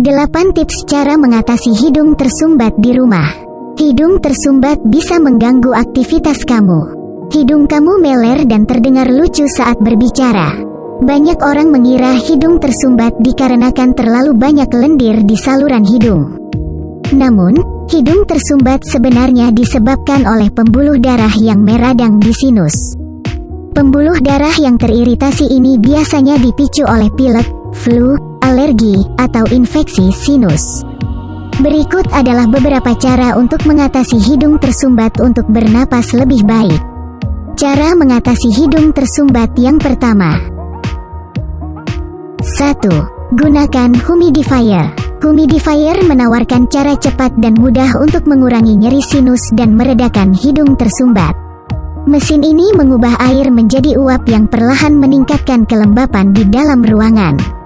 8 tips cara mengatasi hidung tersumbat di rumah. Hidung tersumbat bisa mengganggu aktivitas kamu. Hidung kamu meler dan terdengar lucu saat berbicara. Banyak orang mengira hidung tersumbat dikarenakan terlalu banyak lendir di saluran hidung. Namun, hidung tersumbat sebenarnya disebabkan oleh pembuluh darah yang meradang di sinus. Pembuluh darah yang teriritasi ini biasanya dipicu oleh pilek, flu, alergi, atau infeksi sinus. Berikut adalah beberapa cara untuk mengatasi hidung tersumbat untuk bernapas lebih baik. Cara mengatasi hidung tersumbat yang pertama. 1. Gunakan humidifier. Humidifier menawarkan cara cepat dan mudah untuk mengurangi nyeri sinus dan meredakan hidung tersumbat. Mesin ini mengubah air menjadi uap yang perlahan meningkatkan kelembapan di dalam ruangan.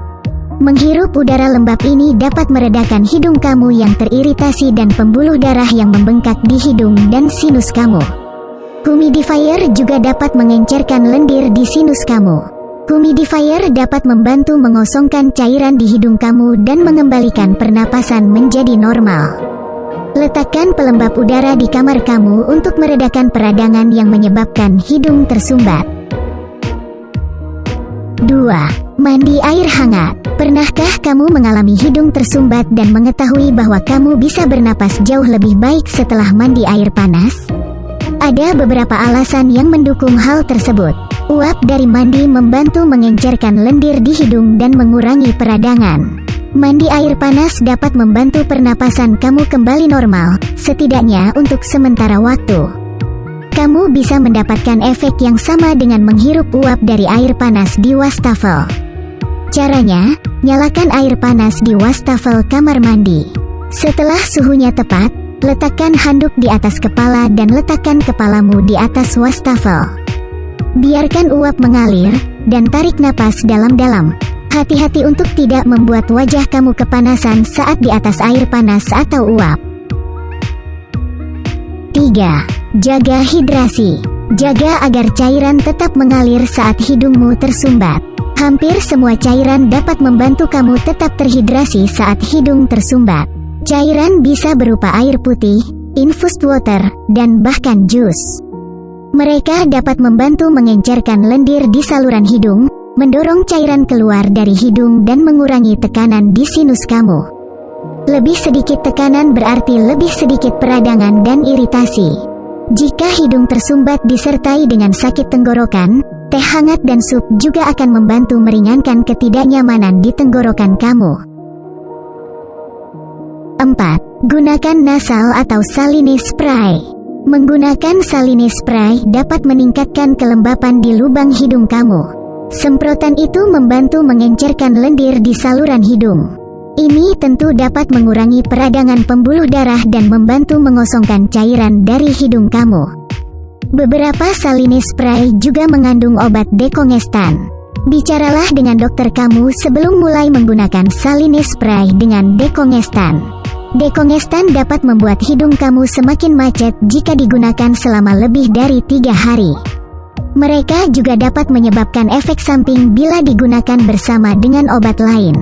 Menghirup udara lembab ini dapat meredakan hidung kamu yang teriritasi dan pembuluh darah yang membengkak di hidung dan sinus kamu. Humidifier juga dapat mengencerkan lendir di sinus kamu. Humidifier dapat membantu mengosongkan cairan di hidung kamu dan mengembalikan pernapasan menjadi normal. Letakkan pelembab udara di kamar kamu untuk meredakan peradangan yang menyebabkan hidung tersumbat. 2. Mandi air hangat. Pernahkah kamu mengalami hidung tersumbat dan mengetahui bahwa kamu bisa bernapas jauh lebih baik setelah mandi air panas? Ada beberapa alasan yang mendukung hal tersebut. Uap dari mandi membantu mengencerkan lendir di hidung dan mengurangi peradangan. Mandi air panas dapat membantu pernapasan kamu kembali normal, setidaknya untuk sementara waktu. Kamu bisa mendapatkan efek yang sama dengan menghirup uap dari air panas di wastafel. Caranya, nyalakan air panas di wastafel kamar mandi. Setelah suhunya tepat, letakkan handuk di atas kepala dan letakkan kepalamu di atas wastafel. Biarkan uap mengalir, dan tarik napas dalam-dalam. Hati-hati untuk tidak membuat wajah kamu kepanasan saat di atas air panas atau uap. 3. Jaga hidrasi. Jaga agar cairan tetap mengalir saat hidungmu tersumbat. Hampir semua cairan dapat membantu kamu tetap terhidrasi saat hidung tersumbat. Cairan bisa berupa air putih, infused water, dan bahkan jus. Mereka dapat membantu mengencerkan lendir di saluran hidung, mendorong cairan keluar dari hidung dan mengurangi tekanan di sinus kamu. Lebih sedikit tekanan berarti lebih sedikit peradangan dan iritasi. Jika hidung tersumbat disertai dengan sakit tenggorokan, teh hangat dan sup juga akan membantu meringankan ketidaknyamanan di tenggorokan kamu. 4. Gunakan nasal atau saline spray. Menggunakan saline spray dapat meningkatkan kelembapan di lubang hidung kamu. Semprotan itu membantu mengencerkan lendir di saluran hidung. Ini tentu dapat mengurangi peradangan pembuluh darah dan membantu mengosongkan cairan dari hidung kamu. Beberapa saline spray juga mengandung obat dekongestan. Bicaralah dengan dokter kamu sebelum mulai menggunakan saline spray dengan dekongestan. Dekongestan dapat membuat hidung kamu semakin macet jika digunakan selama lebih dari 3 hari. Mereka juga dapat menyebabkan efek samping bila digunakan bersama dengan obat lain.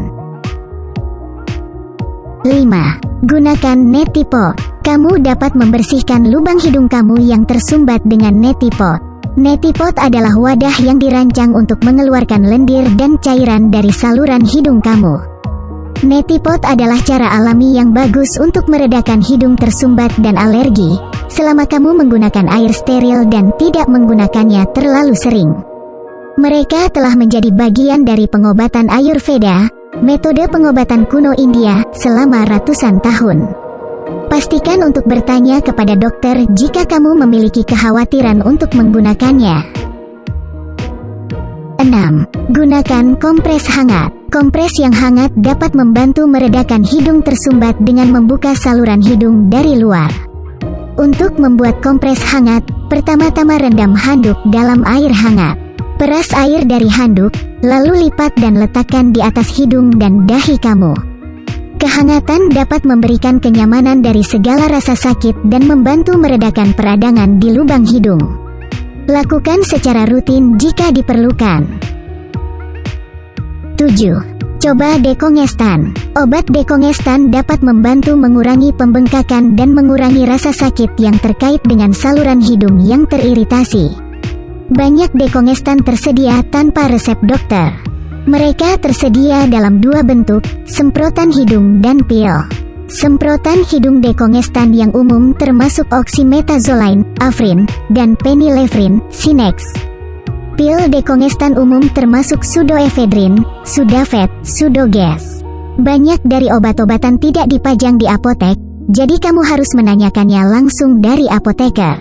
5. Gunakan neti pot. Kamu dapat membersihkan lubang hidung kamu yang tersumbat dengan neti pot. Neti pot adalah wadah yang dirancang untuk mengeluarkan lendir dan cairan dari saluran hidung kamu. Neti pot adalah cara alami yang bagus untuk meredakan hidung tersumbat dan alergi, selama kamu menggunakan air steril dan tidak menggunakannya terlalu sering. Mereka telah menjadi bagian dari pengobatan Ayurveda, metode pengobatan kuno India, selama ratusan tahun. Pastikan untuk bertanya kepada dokter jika kamu memiliki kekhawatiran untuk menggunakannya. 6. Gunakan kompres hangat. Kompres yang hangat dapat membantu meredakan hidung tersumbat dengan membuka saluran hidung dari luar. Untuk membuat kompres hangat, pertama-tama rendam handuk dalam air hangat. Peras air dari handuk, lalu lipat dan letakkan di atas hidung dan dahi kamu. Kehangatan dapat memberikan kenyamanan dari segala rasa sakit dan membantu meredakan peradangan di lubang hidung. Lakukan secara rutin jika diperlukan. 7. Coba dekongestan. Obat dekongestan dapat membantu mengurangi pembengkakan dan mengurangi rasa sakit yang terkait dengan saluran hidung yang teriritasi. Banyak dekongestan tersedia tanpa resep dokter. Mereka tersedia dalam dua bentuk, semprotan hidung dan pil. Semprotan hidung dekongestan yang umum termasuk oxymetazoline, Afrin, dan phenylephrine, Sinex. Pil dekongestan umum termasuk pseudoephedrine, Sudafed, Sudogas. Banyak dari obat-obatan tidak dipajang di apotek, jadi kamu harus menanyakannya langsung dari apoteker.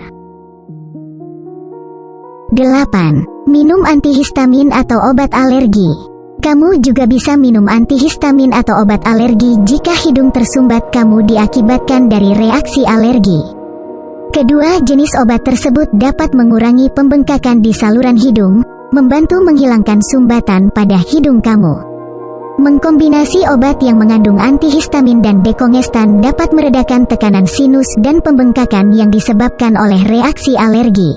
8. Minum antihistamin atau obat alergi. Kamu juga bisa minum antihistamin atau obat alergi jika hidung tersumbat kamu diakibatkan dari reaksi alergi. Kedua jenis obat tersebut dapat mengurangi pembengkakan di saluran hidung, membantu menghilangkan sumbatan pada hidung kamu. Mengkombinasi obat yang mengandung antihistamin dan dekongestan dapat meredakan tekanan sinus dan pembengkakan yang disebabkan oleh reaksi alergi.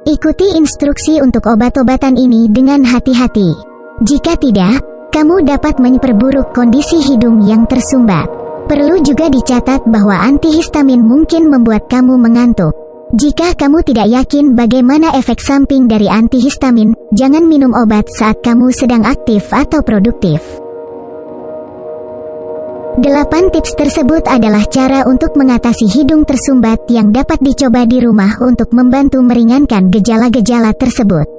Ikuti instruksi untuk obat-obatan ini dengan hati-hati. Jika tidak, kamu dapat memperburuk kondisi hidung yang tersumbat. Perlu juga dicatat bahwa antihistamin mungkin membuat kamu mengantuk. Jika kamu tidak yakin bagaimana efek samping dari antihistamin, jangan minum obat saat kamu sedang aktif atau produktif. 8 tips tersebut adalah cara untuk mengatasi hidung tersumbat yang dapat dicoba di rumah untuk membantu meringankan gejala-gejala tersebut.